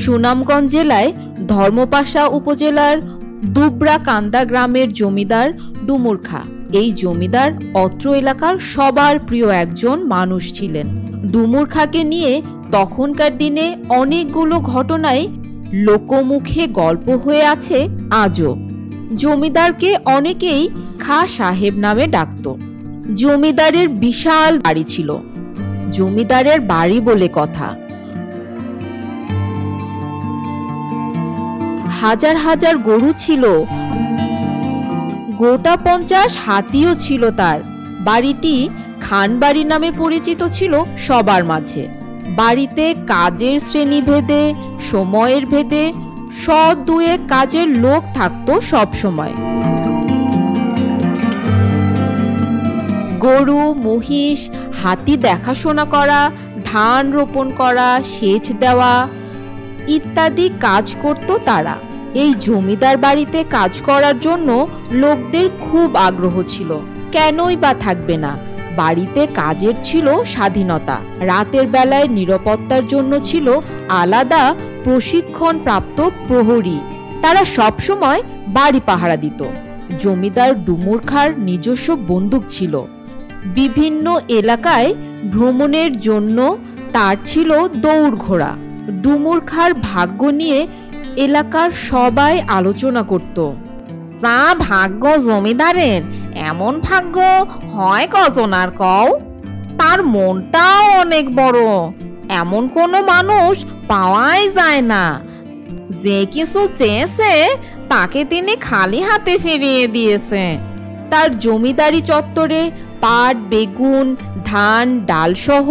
সুনামগঞ্জ জেলায় ধর্মপাশা উপজেলার দুবরাকান্দা গ্রামের জমিদার ডুমুর খাঁ। এই জমিদার অত্র এলাকার সবার প্রিয় একজন মানুষ ছিলেন। ডুমুর খাঁকে নিয়ে তখনকার দিনে অনেকগুলো ঘটনাই লোকমুখে গল্প হয়ে আছে আজও। জমিদারকে অনেকেই খাঁ সাহেব নামে ডাকত। জমিদারের বিশাল বাড়ি ছিল। জমিদারের বাড়ি বলে কথা, হাজার হাজার গরু ছিল, গোটা 50 হাতিও ছিল। তার বাড়িটি খানবাড়ি নামে পরিচিত ছিল সবার মাঝে। বাড়িতে কাজের শ্রেণী ভেদে, সময়ের ভেদে সৎ দুয়ে কাজের লোক থাকতো সব সময়। গরু, মহিষ, হাতি দেখাশোনা করা, ধান রোপণ করা, সেচ দেওয়া ইত্যাদি কাজ করত তারা। এই জমিদার বাড়িতে কাজ করার জন্য লোকদের খুব আগ্রহ ছিল। কেনই বা থাকবে না? বাড়িতে কাজের ছিল স্বাধীনতা। রাতের বেলায় নিরাপত্তার জন্য ছিল আলাদা প্রশিক্ষণ প্রাপ্ত প্রহরী। তারা সব সময় বাড়ি পাহারা দিত। জমিদার ডুমুর খাঁর নিজস্ব বন্দুক ছিল। বিভিন্ন এলাকায় ভ্রমণের জন্য তার ছিল দৌড় ঘোড়া। ডুমুর খাঁর ভাগ্য নিয়ে এলাকার সবাই আলোচনা করত। যা ভাগ্য জমিদারের, এমন ভাগ্য হয় কজনার কও? তার মনটাও অনেক বড়। এমন কোনো মানুষ পাওয়াই যায় না। যে কিছু চেয়েছে তাকে তিনি খালি হাতে ফিরিয়ে দিয়েছে। তার জমিদারি চত্বরে পাট, বেগুন, ধান, ডাল সহ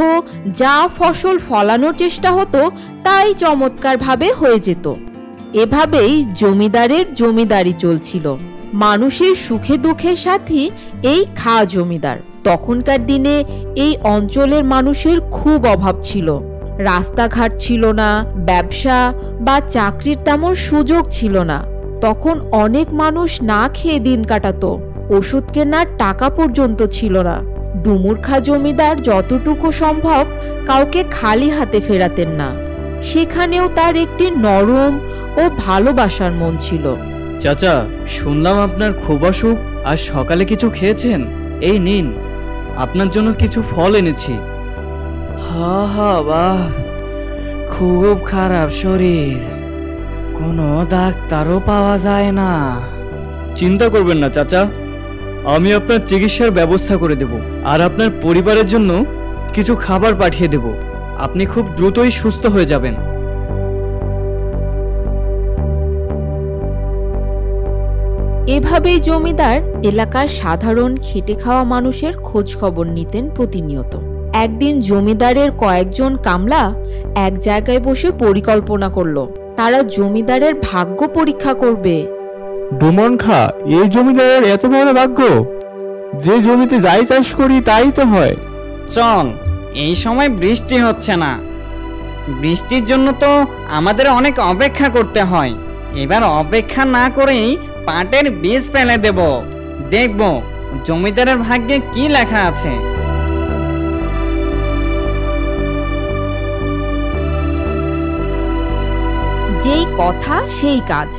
যা ফসল ফলানোর চেষ্টা হতো তাই চমৎকারভাবে হয়ে যেত। এভাবেই জমিদারের জমিদারি চলছিল। মানুষের সুখে দুঃখের সাথী এই খাঁ জমিদার। তখনকার দিনে এই অঞ্চলের মানুষের খুব অভাব ছিল। রাস্তাঘাট ছিল না, ব্যবসা বা চাকরির তেমন সুযোগ ছিল না। তখন অনেক মানুষ না খেয়ে দিন কাটাতো। ওষুধ কেনার টাকা পর্যন্ত ছিল না। ডুমুর খাঁ জমিদার যতটুকু সম্ভব কাউকে খালি হাতে ফেরাতেন না। সেখানেও তার একটি নরম ও ভালোবাসার মন ছিল। চাচা, শুনলাম আপনার খুব অসুখ, আর সকালে কিছু খেয়েছেন? এই নিন, আপনার জন্য কিছু ফল এনেছি। বাহ, খুব খারাপ শরীর, কোনো ডাক্তারও পাওয়া যায় না। চিন্তা করবেন না চাচা, আমি আপনার চিকিৎসার ব্যবস্থা করে দেব, আর আপনার পরিবারের জন্য কিছু খাবার পাঠিয়ে দেব। আপনি খুব দ্রুতই সুস্থ হয়ে যাবেন। এভাবেই জমিদার এলাকার সাধারণ খেটে খাওয়া মানুষের খোঁজ খবর নিতেন প্রতিনিয়ত। একদিন জমিদারের কয়েকজন কামলা এক জায়গায় বসে পরিকল্পনা করলো তারা জমিদারের ভাগ্য পরীক্ষা করবে। ডুমন খাঁ, এই জমিদারের এত বড় ভাগ্য, যে জমিতে যাই চাষ করি তাই তো হয়। চল, এই সময় বৃষ্টি হচ্ছে না। বৃষ্টির জন্য তো আমাদের অনেক অপেক্ষা করতে হয়। এবার অপেক্ষা না করেই পাটের বীজ ফেলে দেব। দেখব জমিদারের ভাগ্যে কি লেখা আছে। যেই কথা সেই কাজ।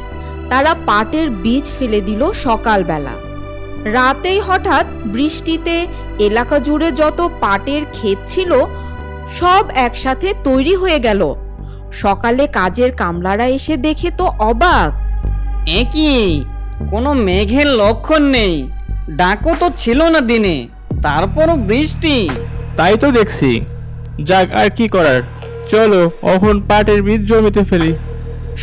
তারা পাটের বীজ ফেলে দিল সকালবেলা। রাতেই হঠাৎ বৃষ্টিতে এলাকা জুড়ে যত পাটের ক্ষেত ছিল সব একসাথে তৈরি হয়ে গেল। সকালে কাজের কামলারা এসে দেখে তো অবাক। এ কি, কোনো মেঘের লক্ষণ নেই। ডাকও তো ছিল না দিনে, তারপরও বৃষ্টি। তাই তো দেখছি। যাক, আর কি করার, চলো এখন পাটের বীজ জমিতে ফেলি।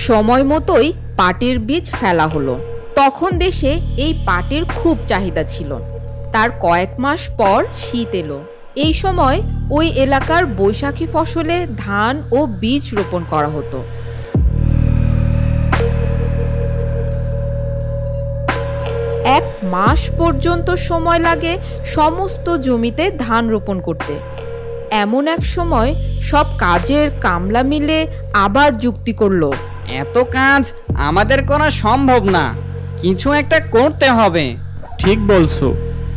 সময় মতোই পাটের বীজ ফেলা হলো। তখন দেশে এই পাটের খুব চাহিদা ছিল। তার কয়েক মাস পর শীত এলো। এই সময় ওই এলাকার বৈশাখী ফসলে ধান ও বীজ রোপণ করা হতো। এক মাস পর্যন্ত সময় লাগে সমস্ত জমিতে ধান রোপণ করতে। এমন এক সময় সব কাজের কামলা মিলে আবার যুক্তি করলো, এত কাজ আমাদের করা সম্ভব না, কিছু একটা করতে হবে। ঠিক বলছো,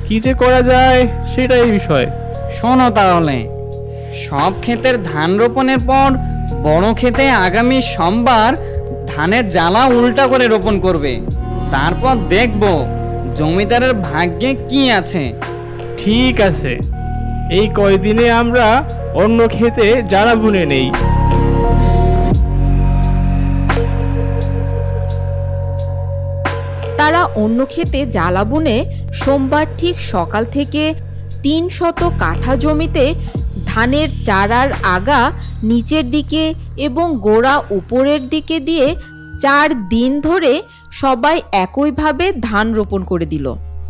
কি যে করা যায় সেটাই বিষয়। শোনো তাহলে, সব ক্ষেতের ধান রোপণের পর বড় ক্ষেতে আগামী সোমবার ধানের জ্বালা উল্টা করে রোপণ করবে। তারপর দেখব জমিদারের ভাগ্যে কি আছে। ঠিক আছে, এই কয়দিনে আমরা অন্য ক্ষেতে জ্বালা বুনে নেই। তারা অন্য ক্ষেতে জ্বালা বুনে সোমবার ঠিক সকাল থেকে 300 কাঠা জমিতে ধানের চারার আগা নিচের দিকে এবং গোড়া উপরের দিকে দিয়ে 4 দিন ধরে সবাই একইভাবে ধান রোপণ করে দিল।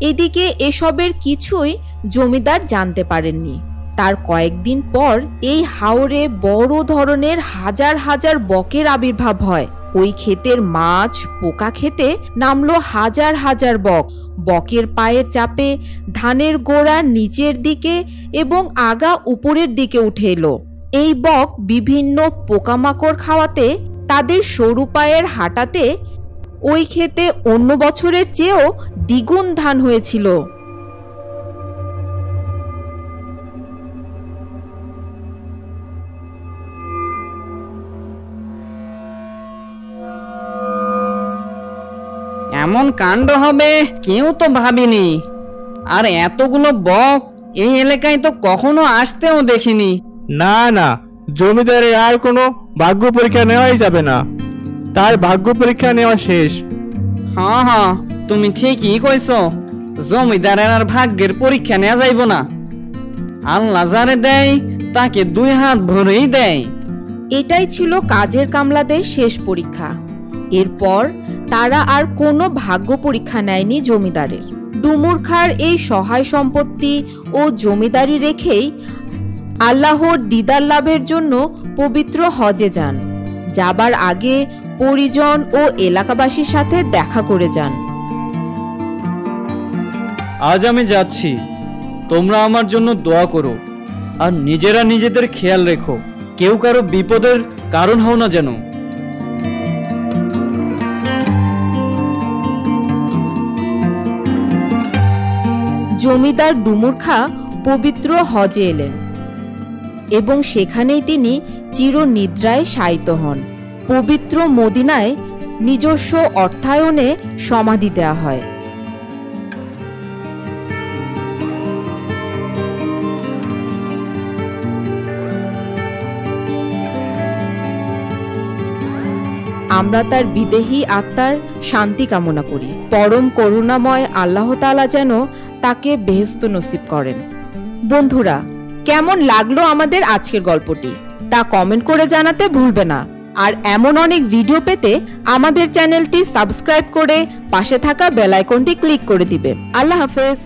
এদিকে এসবের কিছুই জমিদার জানতে পারেননি। তার কয়েকদিন পর এই হাওরে বড় ধরনের হাজার হাজার বকের আবির্ভাব হয়। ওই ক্ষেতের মাছ পোকা খেতে নামলো হাজার হাজার বক। বকের পায়ের চাপে ধানের গোড়া নিচের দিকে এবং আগা উপরের দিকে উঠে এলো। এই বক বিভিন্ন পোকামাকড় খাওয়াতে তাদের সরু পায়ের হাঁটাতে ওই ক্ষেতে অন্য বছরের চেয়েও দ্বিগুণ ধান হয়েছিল। এমন কাণ্ড হবে কেউ তো ভাবেনি। আর এতগুলো বক এই এলাকায় তো কখনো আসতেও দেখিনি। না না, জমিদারের আর কোনো ভাগ্য পরীক্ষা নেওয়াই যাবে না। তার ভাগ্য পরীক্ষা নেওয়া শেষ। হ্যাঁ হ্যাঁ, তুমি ঠিকই কইছো। জমিদারের আর ভাগ্যের পরীক্ষা নেওয়া যাইব না। আল্লাহ যারে দেয় তাকে 2 হাত ভরেই দেয়। এটাই ছিল কাজের কামলাদের শেষ পরীক্ষা। এরপর তারা আর কোনো ভাগ্য পরীক্ষা নেয়নি জমিদারের। ডুমুর খাঁর এই সহায় সম্পত্তি ও জমিদারি রেখেই আল্লাহর দিদার লাভের জন্য পবিত্র হজে যান। যাবার আগে পরিজন ও এলাকাবাসীর সাথে দেখা করে যান। আজ আমি যাচ্ছি, তোমরা আমার জন্য দোয়া করো আর নিজেরা নিজেদের খেয়াল রেখো। কেউ কারো বিপদের কারণ হও না যেন। জমিদার ডুমুর খাঁ পবিত্র হজে এলেন এবং সেখানেই তিনি চিরনিদ্রায় শায়িত হন। পবিত্র মদিনায় নিজস্ব অর্থায়নে সমাধি দেয়া হয়। আমরা তার বিদেহী আত্মার শান্তি কামনা করি। পরম করুণাময় আল্লাহ তাআলা যেন তাকে বেহেশত নসিব করেন। বন্ধুরা, কেমন লাগলো আমাদের আজকের গল্পটি তা কমেন্ট করে জানাতে ভুলবে না। আর এমন অনেক ভিডিও পেতে আমাদের চ্যানেলটি সাবস্ক্রাইব করে পাশে থাকা বেল আইকনটি ক্লিক করে দিবে। আল্লাহ হাফেজ।